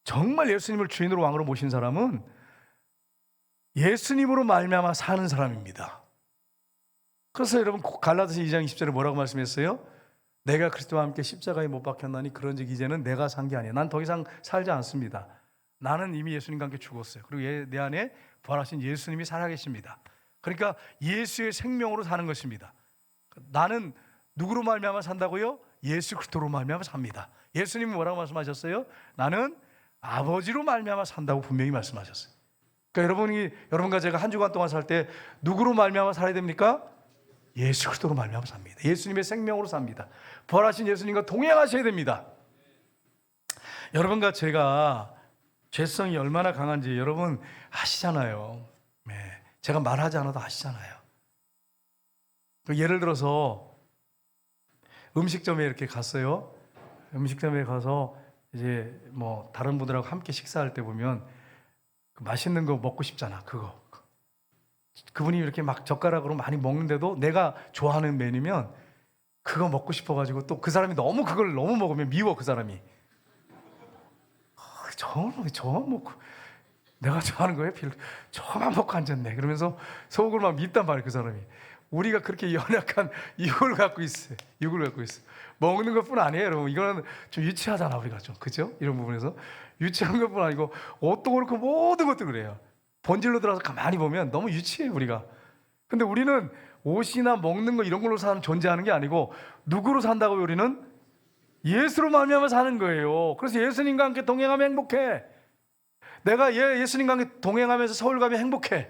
정말 예수님을 주인으로 왕으로 모신 사람은 예수님으로 말미암아 사는 사람입니다. 그래서 여러분 갈라디아서 2장 20절에 뭐라고 말씀했어요? 내가 그리스도와 함께 십자가에 못 박혔나니 그런즉 이제는 내가 산 게 아니야. 난 더 이상 살지 않습니다. 나는 이미 예수님과 함께 죽었어요. 그리고 내 안에 부활하신 예수님이 살아계십니다. 그러니까 예수의 생명으로 사는 것입니다. 나는 누구로 말미암아 산다고요? 예수 그리스도로 말미암아 삽니다. 예수님은 뭐라고 말씀하셨어요? 나는 아버지로 말미암아 산다고 분명히 말씀하셨어요. 그러니까 여러분과 제가 한 주간 동안 살 때 누구로 말미암아 살아야 됩니까? 예수 그리스도로 말미암아 삽니다. 예수님의 생명으로 삽니다. 부활하신 예수님과 동행하셔야 됩니다. 여러분과 제가 죄성이 얼마나 강한지 여러분 아시잖아요. 네. 제가 말하지 않아도 아시잖아요. 예를 들어서 음식점에 이렇게 갔어요. 음식점에 가서 이제 뭐 다른 분들하고 함께 식사할 때 보면 맛있는 거 먹고 싶잖아. 그분이 이렇게 막 젓가락으로 많이 먹는데도 내가 좋아하는 메뉴면 그거 먹고 싶어가지고 또 그 사람이 그걸 너무 먹으면 미워. 그 사람이 저만 먹고 내가 좋아하는 거예요? 저만 먹고 앉았네. 그러면서 속을 막 밉단 말이에요. 그 사람이 우리가 그렇게 연약한 육을 갖고 있어요. 육을 갖고 있어요. 먹는 것뿐 아니에요, 여러분. 이거는 좀 유치하잖아, 우리가 좀. 그죠? 이런 부분에서. 유치한 것뿐 아니고, 옷도 그렇고 모든 것도 그래요. 본질로 들어가서 가만히 보면 너무 유치해요, 우리가. 근데 우리는 옷이나 먹는 거 이런 걸로 사는 존재하는 게 아니고, 누구로 산다고요, 우리는? 예수로 말미암아 사는 거예요. 그래서 예수님과 함께 동행하면 행복해. 내가 예수님과 함께 동행하면서 서울 가면 행복해.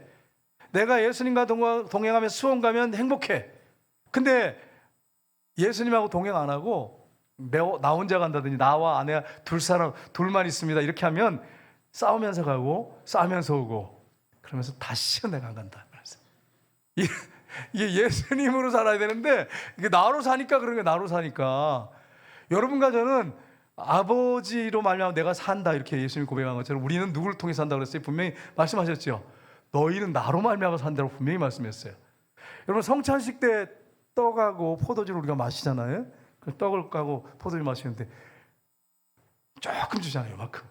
내가 예수님과 동행하면서 수원 가면 행복해. 근데 예수님하고 동행 안 하고 나 혼자 간다든지 나와 아내 둘만 있습니다 이렇게 하면 싸우면서 가고 싸우면서 오고 그러면서 다시는 내가 안 간다. 이게 예수님으로 살아야 되는데 이게 나로 사니까 그런 게 나로 사니까 여러분과 저는 아버지로 말미암아 내가 산다 이렇게 예수님이 고백한 것처럼 우리는 누구를 통해 산다 그랬어요? 분명히 말씀하셨죠. 너희는 나로 말미암아 산다고 분명히 말씀했어요. 여러분 성찬식 때 떡하고 포도주를 우리가 마시잖아요. 그 떡을 까고 포도주 마시는데 조금 주잖아요. 이만큼.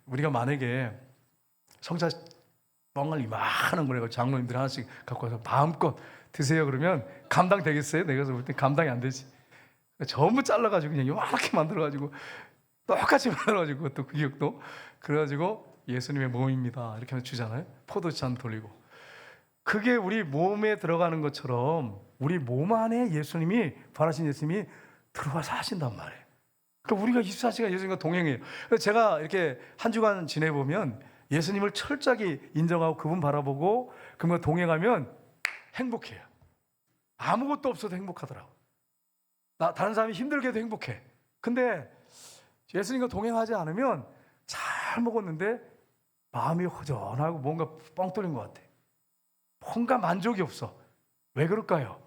우리가 만약에 성찬식 뻥을 이만한 거래요. 장로님들이 하나씩 갖고 와서 마음껏 드세요 그러면 감당 되겠어요? 내가 볼 때 감당이 안 되지. 전부 잘라가지고 그냥 이렇게 만들어가지고 똑같이 만들어가지고 그것도 그 기억도 그래가지고 예수님의 몸입니다 이렇게 주잖아요. 포도잔 돌리고 그게 우리 몸에 들어가는 것처럼 우리 몸 안에 예수님이 바라신 예수님이 들어와서 하신단 말이에요. 그러니까 우리가 24시간 예수님과 동행해요. 그래서 제가 이렇게 한 주간 지내보면 예수님을 철저하게 인정하고 그분 바라보고 그분과 동행하면 행복해요. 아무것도 없어도 행복하더라고. 다른 사람이 힘들게도 행복해. 근데 예수님과 동행하지 않으면 잘 먹었는데 마음이 허전하고 뭔가 뻥 뚫린 것 같아. 뭔가 만족이 없어. 왜 그럴까요?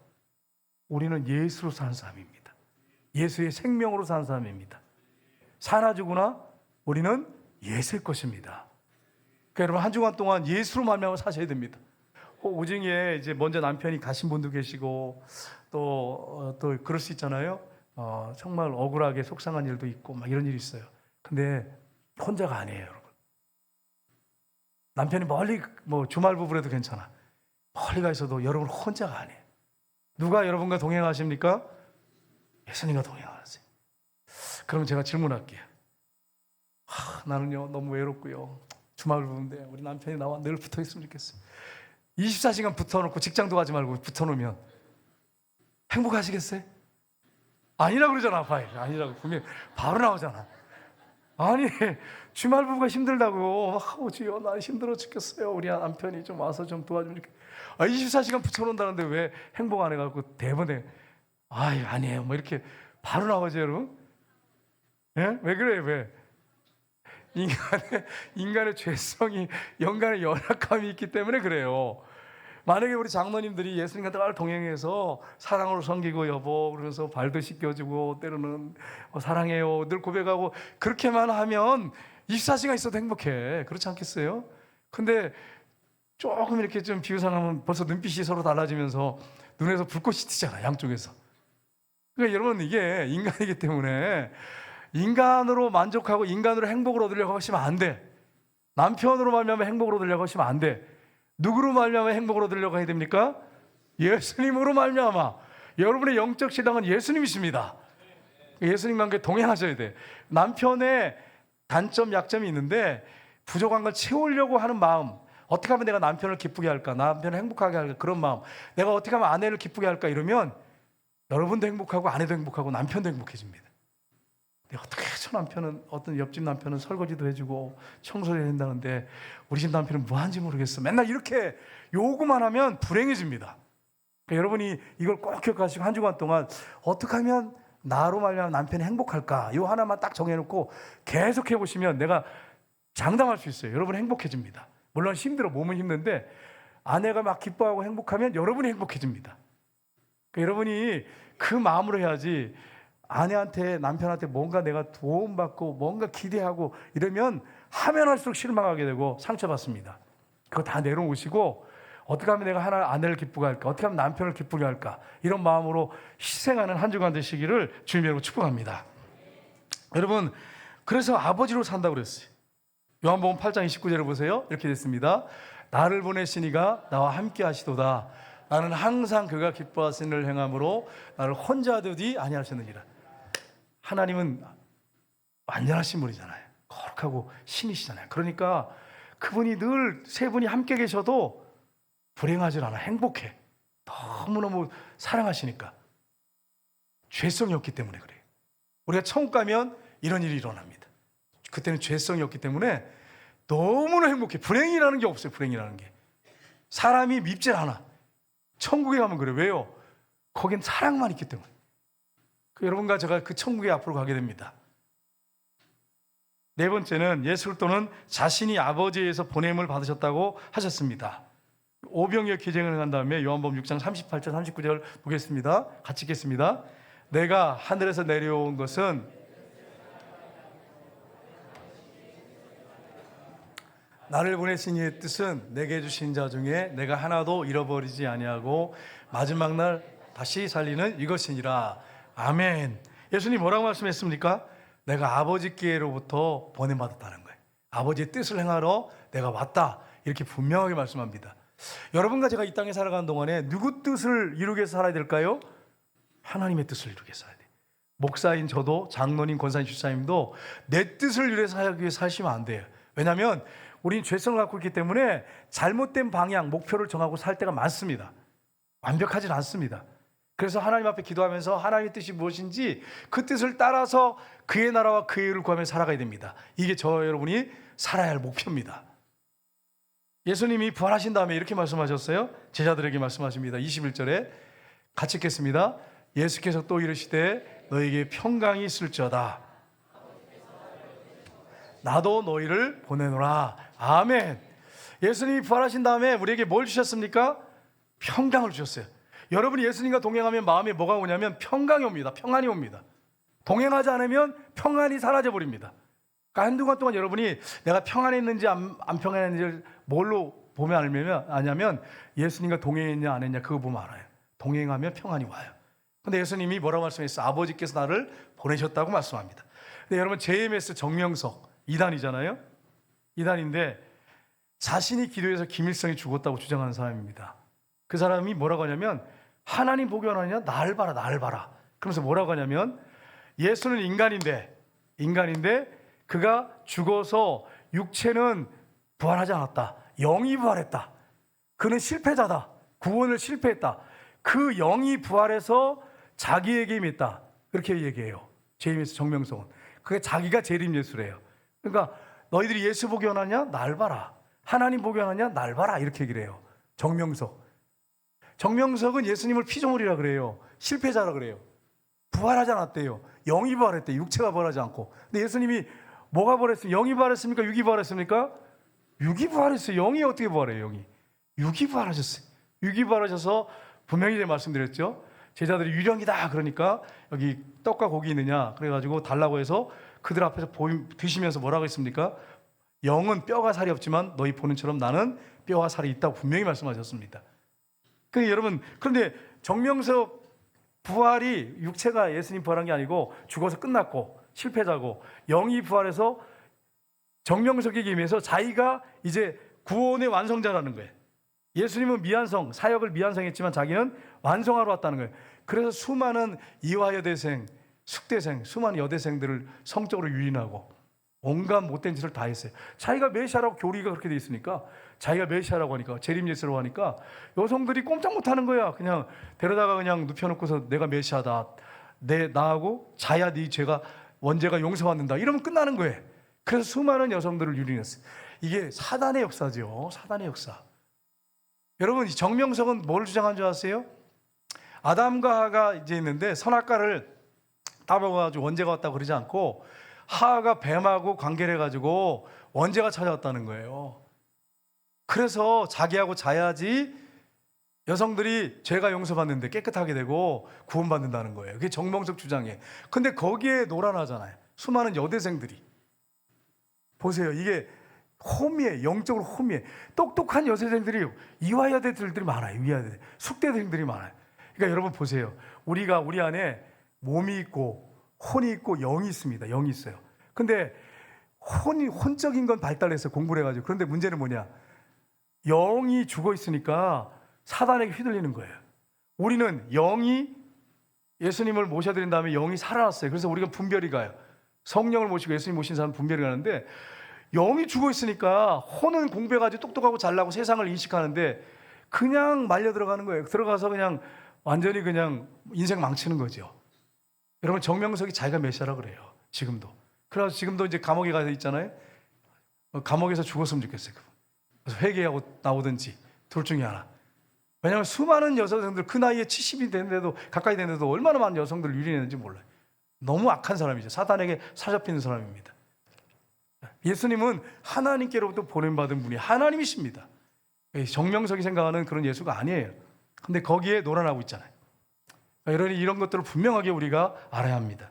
우리는 예수로 사는 사람입니다. 예수의 생명으로 사는 사람입니다. 사나 죽으나 우리는 예수의 것입니다. 그러니까 여러분 한 주간 동안 예수로 말미암아 사셔야 됩니다. 오징에 이제 먼저 남편이 가신 분도 계시고 또 그럴 수 있잖아요. 정말 억울하게 속상한 일도 있고 막 이런 일이 있어요. 근데 혼자가 아니에요, 여러분. 남편이 멀리 주말 부부라도 괜찮아. 멀리 가 있어도 여러분 혼자가 아니에요. 누가 여러분과 동행하십니까? 예수님과 동행하세요. 그럼 제가 질문할게요. 나는요 너무 외롭고요. 주말 부부인데 우리 남편이 나와 늘 붙어 있으면 좋겠어요. 24시간 붙어놓고 직장도 가지 말고 붙어놓으면 행복하시겠어요? 아니라고 그러잖아. 아니라고 분명히 바로 나오잖아. 아니 주말 부부가 힘들다고 주여 나 힘들어 죽겠어요. 우리 남편이 좀 와서 좀 도와주면 이렇게 24시간 붙여놓는다는데 왜 행복 안 해갖고 대번에 아니에요 뭐 이렇게 바로 나오죠 여러분. 예? 왜 그래요? 왜? 인간의 죄성이 연간의 연약함이 있기 때문에 그래요. 만약에 우리 장로님들이 예수님과 늘 동행해서 사랑으로 섬기고 여보 그러면서 발도 씻겨주고 때로는 사랑해요 늘 고백하고 그렇게만 하면 24시간 있어도 행복해. 그렇지 않겠어요? 근데 조금 이렇게 좀 비유상하면 벌써 눈빛이 서로 달라지면서 눈에서 불꽃이 튀잖아 양쪽에서. 그러니까 여러분 이게 인간이기 때문에 인간으로 만족하고 인간으로 행복을 얻으려고 하시면 안 돼. 남편으로 말미암아 행복을 얻으려고 하시면 안 돼. 누구로 말미암아 행복을 얻으려고 해야 됩니까? 예수님으로 말미암아. 여러분의 영적 신랑은 예수님이십니다. 예수님과 함께 동행하셔야 돼. 남편의 단점, 약점이 있는데 부족한 걸 채우려고 하는 마음. 어떻게 하면 내가 남편을 기쁘게 할까? 남편을 행복하게 할까? 그런 마음. 내가 어떻게 하면 아내를 기쁘게 할까? 이러면 여러분도 행복하고 아내도 행복하고 남편도 행복해집니다. 내가 어떻게 저 남편은 어떤 옆집 남편은 설거지도 해주고 청소를 해야 된다는데 우리 집 남편은 뭐 하는지 모르겠어. 맨날 이렇게 요구만 하면 불행해집니다. 그러니까 여러분이 이걸 꼭 기억하시고 한 주간 동안 어떻게 하면 나로 말미암아 남편이 행복할까? 요 하나만 딱 정해놓고 계속 해보시면 내가 장담할 수 있어요. 여러분이 행복해집니다. 물론 힘들어 몸은 힘든데 아내가 막 기뻐하고 행복하면 여러분이 행복해집니다. 그러니까 여러분이 그 마음으로 해야지 아내한테 남편한테 뭔가 내가 도움받고 뭔가 기대하고 이러면 하면 할수록 실망하게 되고 상처받습니다. 그거 다 내려놓으시고 어떻게 하면 내가 아내를 기쁘게 할까? 어떻게 하면 남편을 기쁘게 할까? 이런 마음으로 희생하는 한 주간 되시기를 주님의 이름으로 축복합니다. 여러분 그래서 아버지로 산다고 그랬어요. 요한복음 8장 29절을 보세요. 이렇게 됐습니다. 나를 보내시니가 나와 함께 하시도다. 나는 항상 그가 기뻐하시는 일을 행함으로 나를 혼자 두지 아니하셨느니라. 하나님은 완전하신 분이잖아요. 거룩하고 신이시잖아요. 그러니까 그분이 늘 세 분이 함께 계셔도 불행하지 않아. 행복해. 너무너무 사랑하시니까. 죄성이 없기 때문에 그래요. 우리가 천국 가면 이런 일이 일어납니다. 그때는 죄성이 없기 때문에 너무나 행복해. 불행이라는 게 없어요. 불행이라는 게. 사람이 밉질 않아. 천국에 가면 그래요. 왜요? 거긴 사랑만 있기 때문에. 여러분과 제가 그 천국에 앞으로 가게 됩니다. 네 번째는 예수 그리스도는 자신이 아버지에서 보냄을 받으셨다고 하셨습니다. 오병이어 기쟁을 한 다음에 요한복음 6장 38절 39절 보겠습니다. 같이 읽겠습니다. 내가 하늘에서 내려온 것은 나를 보내신 이의 뜻은 내게 주신 자 중에 내가 하나도 잃어버리지 아니하고 마지막 날 다시 살리는 이것이니라. 아멘. 예수님 뭐라고 말씀했습니까? 내가 아버지께로부터 보냄받았다는 거예요. 아버지의 뜻을 행하러 내가 왔다. 이렇게 분명하게 말씀합니다. 여러분과 제가 이 땅에 살아가는 동안에 누구 뜻을 이루기 위해서 살아야 될까요? 하나님의 뜻을 이루기 위해서 살아야 돼요. 목사인 저도, 장로님, 권사님, 집사님도 내 뜻을 위해서 살기 위해서 사시면 안 돼요. 왜냐하면 우리는 죄성을 갖고 있기 때문에 잘못된 방향, 목표를 정하고 살 때가 많습니다. 완벽하진 않습니다. 그래서 하나님 앞에 기도하면서 하나님의 뜻이 무엇인지 그 뜻을 따라서 그의 나라와 그의 의를 구하며 살아가야 됩니다. 이게 여러분이 살아야 할 목표입니다. 예수님이 부활하신 다음에 이렇게 말씀하셨어요. 제자들에게 말씀하십니다. 21절에 같이 읽겠습니다. 예수께서 또 이르시되 너에게 평강이 있을지어다. 나도 너희를 보내노라. 아멘. 예수님이 부활하신 다음에 우리에게 뭘 주셨습니까? 평강을 주셨어요. 여러분이 예수님과 동행하면 마음에 뭐가 오냐면 평강이 옵니다. 평안이 옵니다. 동행하지 않으면 평안이 사라져 버립니다. 그러니까 한동안 동안 여러분이 내가 평안했는지 안 평안했는지 뭘로 보면 아냐면 예수님과 동행했냐 안 했냐 그거 보면 알아요. 동행하면 평안이 와요. 근데 예수님이 뭐라고 말씀했어요? 아버지께서 나를 보내셨다고 말씀합니다. 근데 여러분 JMS 정명석 2단이잖아요. 2단인데 자신이 기도해서 김일성이 죽었다고 주장하는 사람입니다. 그 사람이 뭐라고 하냐면 하나님 보기 원하느냐? 날 봐라, 날 봐라. 그러면서 뭐라고 하냐면 예수는 인간인데 그가 죽어서 육체는 부활하지 않았다. 영이 부활했다. 그는 실패자다. 구원을 실패했다. 그 영이 부활해서 자기에게 임했다. 그렇게 얘기해요. 제임스 정명성은. 그게 자기가 재림 예수래요. 그러니까 너희들이 예수 보기 원하냐? 날 봐라. 하나님 보기 원하냐? 날 봐라. 이렇게 얘기를 해요. 정명석은 예수님을 피조물이라 그래요. 실패자라 그래요. 부활하지 않았대요. 영이 부활했대요. 육체가 부활하지 않고. 근데 예수님이 뭐가 부활했어요? 영이 부활했습니까? 육이 부활했습니까? 육이 부활했어요. 영이 어떻게 부활해요? 육이 부활하셨어요. 육이 부활하셔서 분명히 말씀드렸죠. 제자들이 유령이다 그러니까 여기 떡과 고기 있느냐 그래가지고 달라고 해서 그들 앞에서 드시면서 뭐라고 했습니까? 영은 뼈가 살이 없지만 너희 보는처럼 나는 뼈와 살이 있다고 분명히 말씀하셨습니다. 그러니까 여러분, 그런데 정명석 부활이 육체가 예수님 부활한 게 아니고 죽어서 끝났고 실패자고 영이 부활해서 정명석에게 임해서 자기가 이제 구원의 완성자라는 거예요. 예수님은 미완성, 사역을 미완성했지만 자기는 완성하러 왔다는 거예요. 그래서 수많은 이화여대생, 숙대생, 수많은 여대생들을 성적으로 유인하고 온갖 못된 짓을 다 했어요. 자기가 메시아라고 교리가 그렇게 돼 있으니까 자기가 메시아라고 하니까 재림 예수라고 하니까 여성들이 꼼짝 못하는 거야. 그냥 데려다가 그냥 눕혀놓고서 내가 메시아다. 나하고 자야 네 죄가 원죄가 용서받는다. 이러면 끝나는 거예요. 그래서 수많은 여성들을 유린했어요. 이게 사단의 역사죠. 사단의 역사. 여러분 정명석은 뭘 주장한 줄 아세요? 아담과 하가 이제 있는데 선악과를 따먹어가지고 원죄가 왔다고 그러지 않고 하하가 뱀하고 관계를 해가지고 원죄가 찾아왔다는 거예요. 그래서 자기하고 자야지 여성들이 죄가 용서받는데 깨끗하게 되고 구원받는다는 거예요. 그게 정명석 주장이에요. 근데 거기에 놀아나잖아요. 수많은 여대생들이. 보세요. 이게 홈이에요. 영적으로 홈이에요. 똑똑한 여대생들이 이화여대들이 많아요. 이화여대. 숙대생들이 많아요. 그러니까 여러분 보세요. 우리가 우리 안에 몸이 있고 혼이 있고 영이 있습니다. 영이 있어요. 근데 혼적인 건 발달해서 공부를 해가지고 그런데 문제는 뭐냐? 영이 죽어 있으니까 사단에게 휘둘리는 거예요. 우리는 영이 예수님을 모셔드린 다음에 영이 살아났어요. 그래서 우리가 분별이 가요. 성령을 모시고 예수님 모신 사람 분별이 가는데, 영이 죽어 있으니까 혼은 공부해가지고 똑똑하고 잘나고 세상을 인식하는데 그냥 말려 들어가는 거예요. 들어가서 그냥 완전히 그냥 인생 망치는 거죠. 여러분, 정명석이 자기가 메시아라 그래요. 지금도. 그래서 지금도 이제 감옥에 가 있잖아요. 감옥에서 죽었으면 좋겠어요. 그래서 회개하고 나오든지 둘 중에 하나. 왜냐하면 수많은 여성들, 그 나이에 70이 됐는데도, 가까이 됐는데도 얼마나 많은 여성들을 유린했는지 몰라요. 너무 악한 사람이죠. 사단에게 사잡히는 사람입니다. 예수님은 하나님께로부터 보냄받은 분이 하나님이십니다. 정명석이 생각하는 그런 예수가 아니에요. 근데 거기에 놀아나고 있잖아요. 여러분, 이런 것들을 분명하게 우리가 알아야 합니다.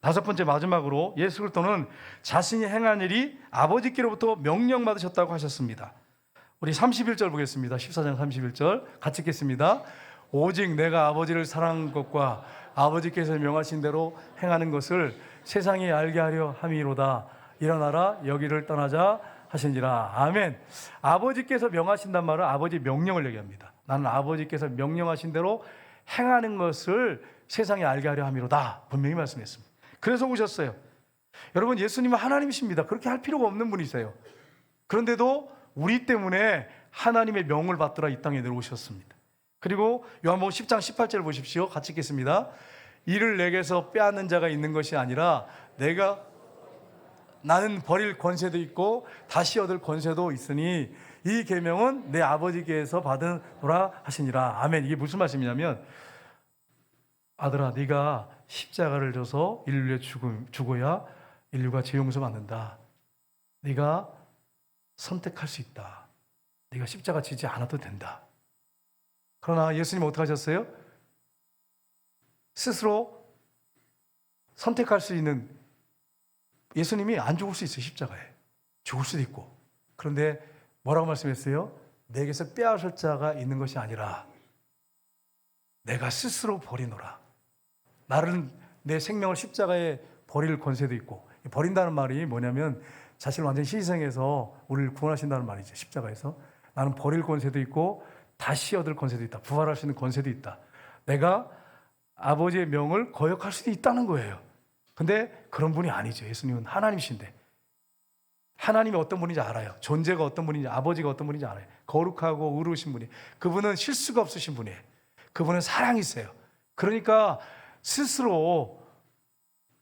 다섯 번째, 마지막으로 예수 그리스도는 자신이 행한 일이 아버지께로부터 명령받으셨다고 하셨습니다. 우리 31절 보겠습니다. 14장 31절 같이 읽겠습니다. 오직 내가 아버지를 사랑한 것과 아버지께서 명하신 대로 행하는 것을 세상이 알게 하려 함이로다. 일어나라, 여기를 떠나자 하시니라. 아멘. 아버지께서 명하신단 말은 아버지 명령을 얘기합니다. 나는 아버지께서 명령하신 대로 행하는 것을 세상에 알게 하려 함이로다. 분명히 말씀했습니다. 그래서 오셨어요. 여러분, 예수님은 하나님이십니다. 그렇게 할 필요가 없는 분이세요. 그런데도 우리 때문에 하나님의 명을 받들어 이 땅에 내려오셨습니다. 그리고 요한복음 10장 18절 보십시오. 같이 읽겠습니다. 이를 내게서 빼앗는 자가 있는 것이 아니라 나는 버릴 권세도 있고 다시 얻을 권세도 있으니 이 계명은 내 아버지께서 받으노라 하시니라. 아멘. 이게 무슨 말씀이냐면, 아들아, 네가 십자가를 져서 인류에 죽어야 인류가 죄 용서 받는다. 네가 선택할 수 있다. 네가 십자가 지지 않아도 된다. 그러나 예수님 어떻게 하셨어요? 스스로 선택할 수 있는, 예수님이 안 죽을 수 있어요. 십자가에 죽을 수도 있고. 그런데 뭐라고 말씀했어요? 내게서 빼앗을 자가 있는 것이 아니라 내가 스스로 버리노라. 나를, 내 생명을 십자가에 버릴 권세도 있고. 버린다는 말이 뭐냐면 자신을 완전히 희생해서 우리를 구원하신다는 말이죠. 십자가에서 나는 버릴 권세도 있고 다시 얻을 권세도 있다. 부활할 수 있는 권세도 있다. 내가 아버지의 명을 거역할 수도 있다는 거예요. 근데 그런 분이 아니죠. 예수님은 하나님이신데, 하나님이 어떤 분인지 알아요. 존재가 어떤 분인지, 아버지가 어떤 분인지 알아요. 거룩하고 의로우신 분이, 그분은 실수가 없으신 분이에요. 그분은 사랑이세요. 그러니까 스스로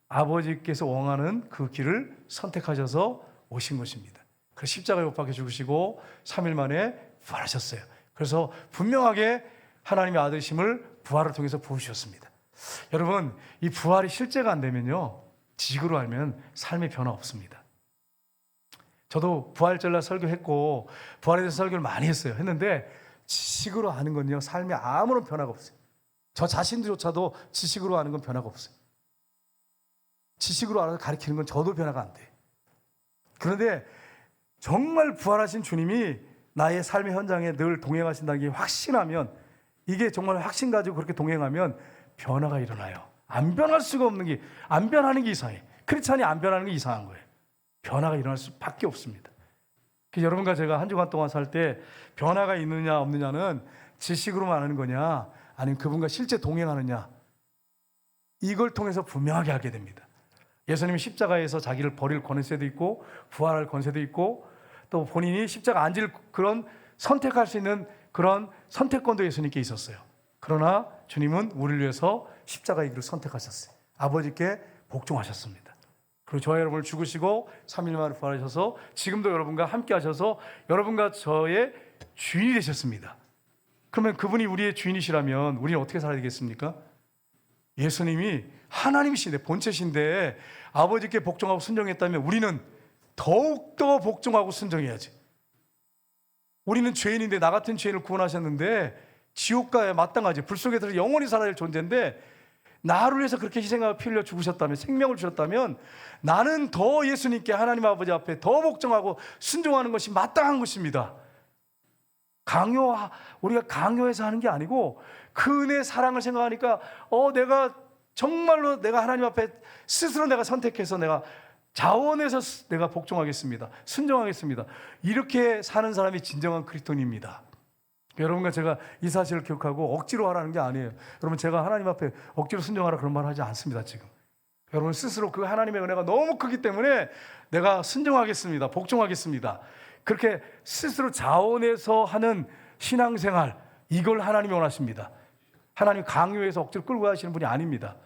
아버지께서 원하는 그 길을 선택하셔서 오신 것입니다. 그래서 십자가에 못 박혀 죽으시고 3일 만에 부활하셨어요. 그래서 분명하게 하나님의 아들심을 부활을 통해서 보여주셨습니다. 여러분, 이 부활이 실제가 안 되면요, 지식으로 알면 삶의 변화 없습니다. 저도 부활절날 설교했고 부활에 대해서 설교를 많이 했는데 지식으로 아는 건요, 삶에 아무런 변화가 없어요. 저 자신조차도 지식으로 아는 건 변화가 없어요. 지식으로 알아서 가르치는 건 저도 변화가 안 돼요. 그런데 정말 부활하신 주님이 나의 삶의 현장에 늘 동행하신다는 게 확신하면, 이게 정말 확신 가지고 그렇게 동행하면 변화가 일어나요. 안 변할 수가 없는 게, 안 변하는 게 이상해. 크리스찬이 안 변하는 게 이상한 거예요. 변화가 일어날 수밖에 없습니다. 여러분과 제가 한 주간 동안 살 때 변화가 있느냐 없느냐는 지식으로만 아는 거냐, 아니면 그분과 실제 동행하느냐, 이걸 통해서 분명하게 알게 됩니다. 예수님이 십자가에서 자기를 버릴 권세도 있고 부활할 권세도 있고, 또 본인이 십자가 안 질 그런 선택할 수 있는 그런 선택권도 예수님께 있었어요. 그러나 주님은 우리를 위해서 십자가의 길을 선택하셨어요. 아버지께 복종하셨습니다. 그리고 저와 여러분을 죽으시고 3일 만에 부활하셔서 지금도 여러분과 함께 하셔서 여러분과 저의 주인이 되셨습니다. 그러면 그분이 우리의 주인이시라면 우리는 어떻게 살아야 되겠습니까? 예수님이 하나님이신데, 본체신데 아버지께 복종하고 순종했다면 우리는 더욱더 복종하고 순종해야지. 우리는 죄인인데, 나 같은 죄인을 구원하셨는데 지옥가에 마땅하지, 불 속에 들어서 영원히 살아야 할 존재인데, 나를 위해서 그렇게 희생하고 피 흘려 죽으셨다면, 생명을 주셨다면 나는 더 예수님께, 하나님 아버지 앞에 더 복종하고 순종하는 것이 마땅한 것입니다. 우리가 강요해서 하는 게 아니고 그 은혜의 사랑을 생각하니까 내가 정말로 내가 하나님 앞에 스스로 내가 선택해서 내가 자원해서 내가 복종하겠습니다. 순종하겠습니다. 이렇게 사는 사람이 진정한 그리스도인입니다. 여러분과 제가 이 사실을 기억하고 억지로 하라는 게 아니에요. 여러분, 제가 하나님 앞에 억지로 순종하라 그런 말 하지 않습니다. 지금 여러분 스스로 그 하나님의 은혜가 너무 크기 때문에 내가 순종하겠습니다. 복종하겠습니다. 그렇게 스스로 자원해서 하는 신앙생활, 이걸 하나님이 원하십니다. 하나님 강요해서 억지로 끌고 가시는 분이 아닙니다.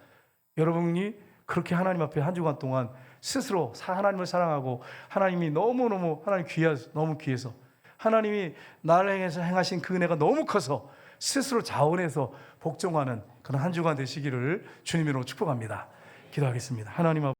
여러분이 그렇게 하나님 앞에 한 주간 동안 스스로 하나님을 사랑하고, 하나님이 너무너무 하나님 너무 귀해서, 하나님이 나를 향해서 행하신 그 은혜가 너무 커서 스스로 자원해서 복종하는 그런 한 주간 되시기를 주님으로 축복합니다. 기도하겠습니다. 하나님